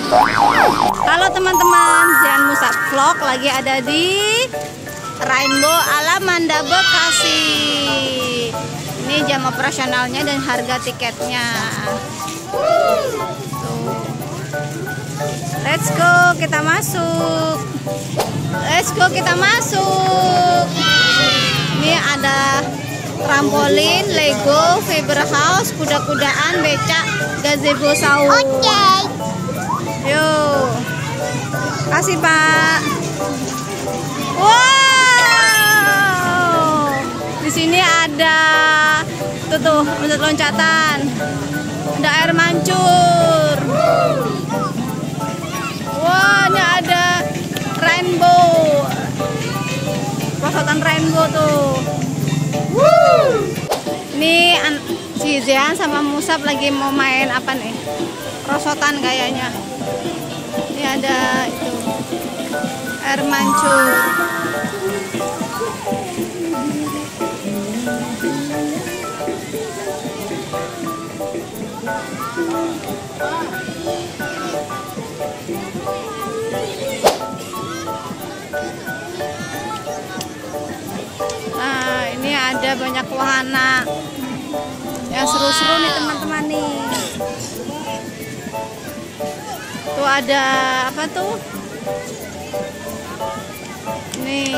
Halo teman-teman, Zian Musa Vlog lagi ada di Rainbow Alamanda Bekasi. Ini jam operasionalnya dan harga tiketnya. Tuh. Let's go, kita masuk. Let's go, kita masuk. Ini ada trampolin, Lego, Fiber House, kuda-kudaan, becak, gazebo saung. Oke. Yuk, kasih Pak. Wow, di sini ada tuh loncat-loncatan, ada air mancur. Wah, ini ada rainbow, perosotan rainbow tuh. Ini si Zian sama Musab lagi mau main apa nih? Perosotan kayaknya. Ini ada itu air mancur. Nah, ini ada banyak wahana yang seru-seru nih teman-teman nih. Tuh ada apa tuh? Nih.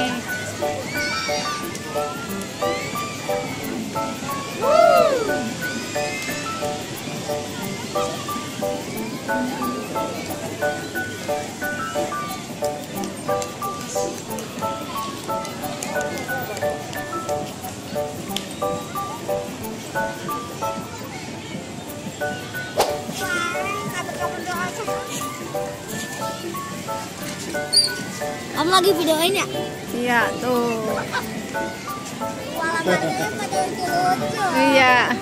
Kamu lagi videoin ya? Iya, tuh. Alamannya pada lucu-lucu. Iya.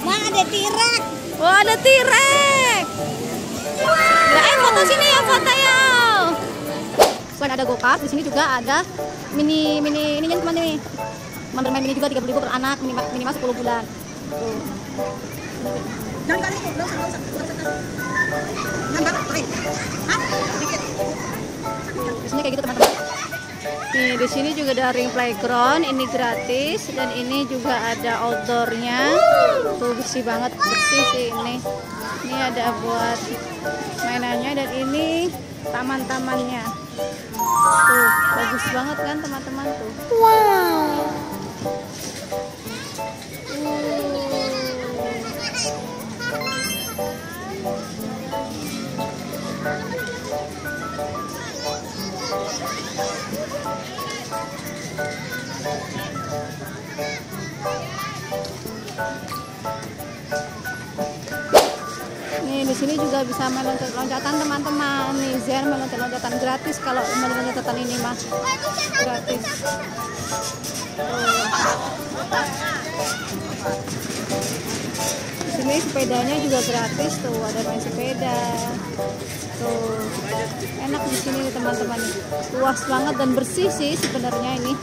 Mana ada T-Rex? Wah, ada T-Rex. Nah, foto sini ya, foto ya. Selain ada go-kart, di sini juga ada mini ininya teman nih. Bermain mini juga 30.000 per anak, minimal 10 bulan. Tuh. Jangan kali itu, enggak usah. Nambah, hah? Dikit. Di sini kayak gitu teman-teman. Nih di sini juga ada ring playground, ini gratis dan ini juga ada outdoornya. Tuh bersih banget, bersih sih ini. Ini ada buat mainannya dan ini taman-tamannya. Tuh bagus banget kan teman-teman tuh. Wow. Nih di sini juga bisa main loncat-loncatan teman-teman. Nih Zian main loncat-loncatan gratis kalau main loncatan ini mah gratis. Di sini sepedanya juga gratis tuh, ada main sepeda. Tuh enak di sini nih teman-teman. Luas banget dan bersih sih sebenarnya ini.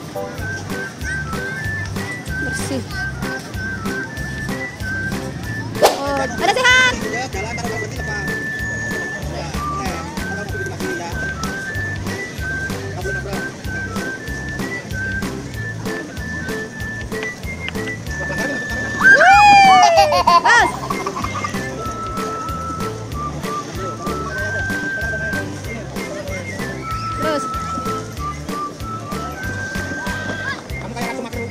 Bersih. Oh, ada sehat. Ya, jalan taruh berhenti lepas. Ya, kalau begitu lagi ya. Kamu nabrak. Bas. Terus. Kamu kayak aku makro.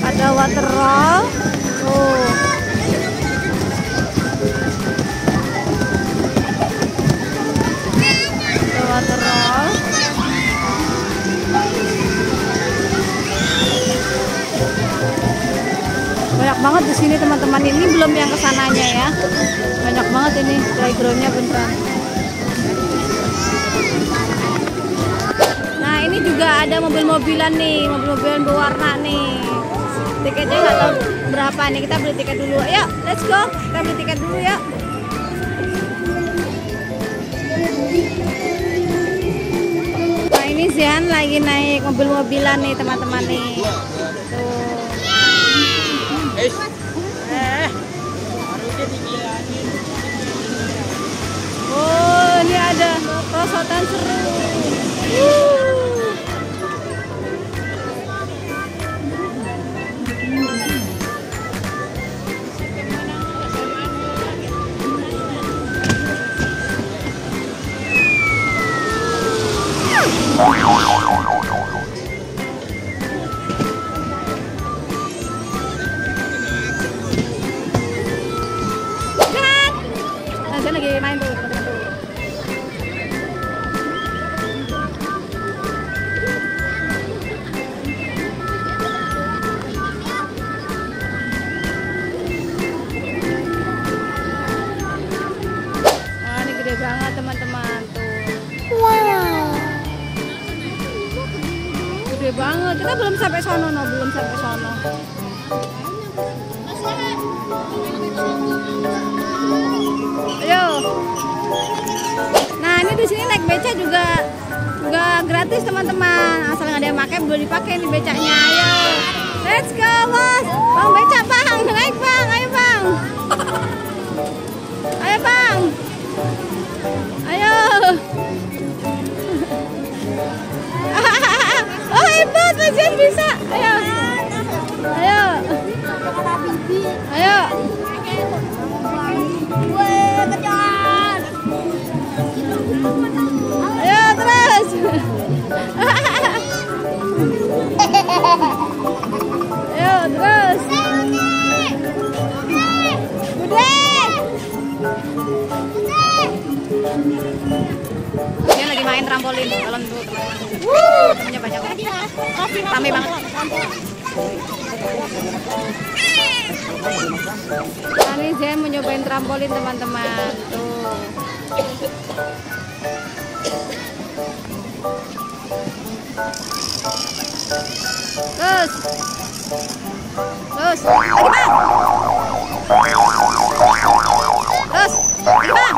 Ada water roll. Oh. Ada water roll. Banyak banget di sini teman-teman. Ini belum yang kesananya ya. Banyak banget ini playgroundnya beneran. Nah ini juga ada mobil-mobilan nih, mobil-mobilan berwarna nih. Tiketnya nggak tahu berapa nih, kita beli tiket dulu. Yuk, let's go. Kita beli tiket dulu ya. Nah ini Ini Zian lagi naik mobil-mobilan nih teman-teman nih. Tuh. Oh, ini ada perosotan seru. Nah, saya lagi main tuh teman-teman tuh. Wah, ini gede banget teman-teman tuh. Gede banget. Kita belum sampai sono, no. Belum sampai sono. Ayo. Nah, ini di sini naik beca juga gratis teman-teman. Asal nggak ada yang pakai, boleh dipakai nih becanya. Ayo. Let's go, bos. Bang beca, bang. Naik, bang. Ayo, bang. Ayo, bang. Ayo. Oh, hebat, Mas Jan bisa. Ayo. Ayo. Ayo. Ayo terus. Ayo terus. Bude. Dia lagi main trampolin dalam tuh teman-teman. Temennya banyak banget. Rame banget. Nah, ini saya mau nyobain trampolin teman-teman tuh. Terus lagi bang. Terus lagi bang.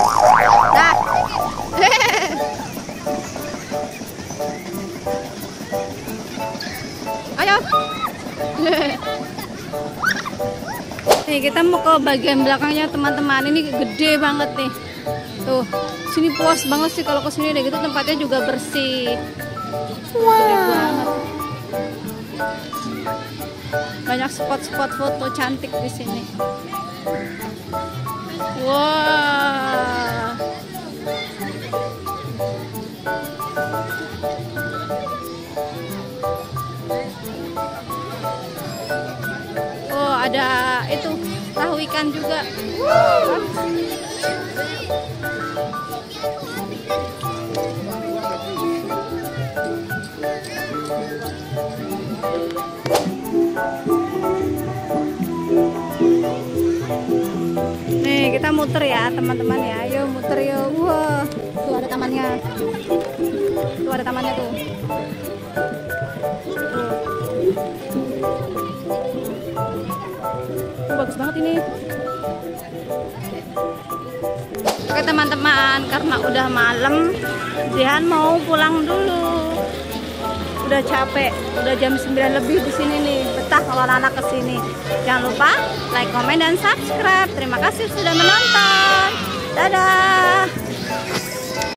Dah. Ayo. Nih kita mau ke bagian belakangnya teman-teman. Ini gede banget nih. Tuh, sini puas banget sih kalau ke sini deh gitu, tempatnya juga bersih. Gede banget. Banyak spot-spot foto cantik di sini. Wah. Oh, ada itu tahu ikan juga. Nih kita muter ya teman-teman ya, ayo muter yuk. Wah, tuh ada tamannya. Tuh ada tamannya tuh. Bagus banget ini. Oke teman-teman, karena udah malam, Zihan mau pulang dulu. Udah capek, udah jam 9 lebih di sini nih. Betah kalau anak-anak kesini. Jangan lupa like, komen, dan subscribe. Terima kasih sudah menonton. Dadah.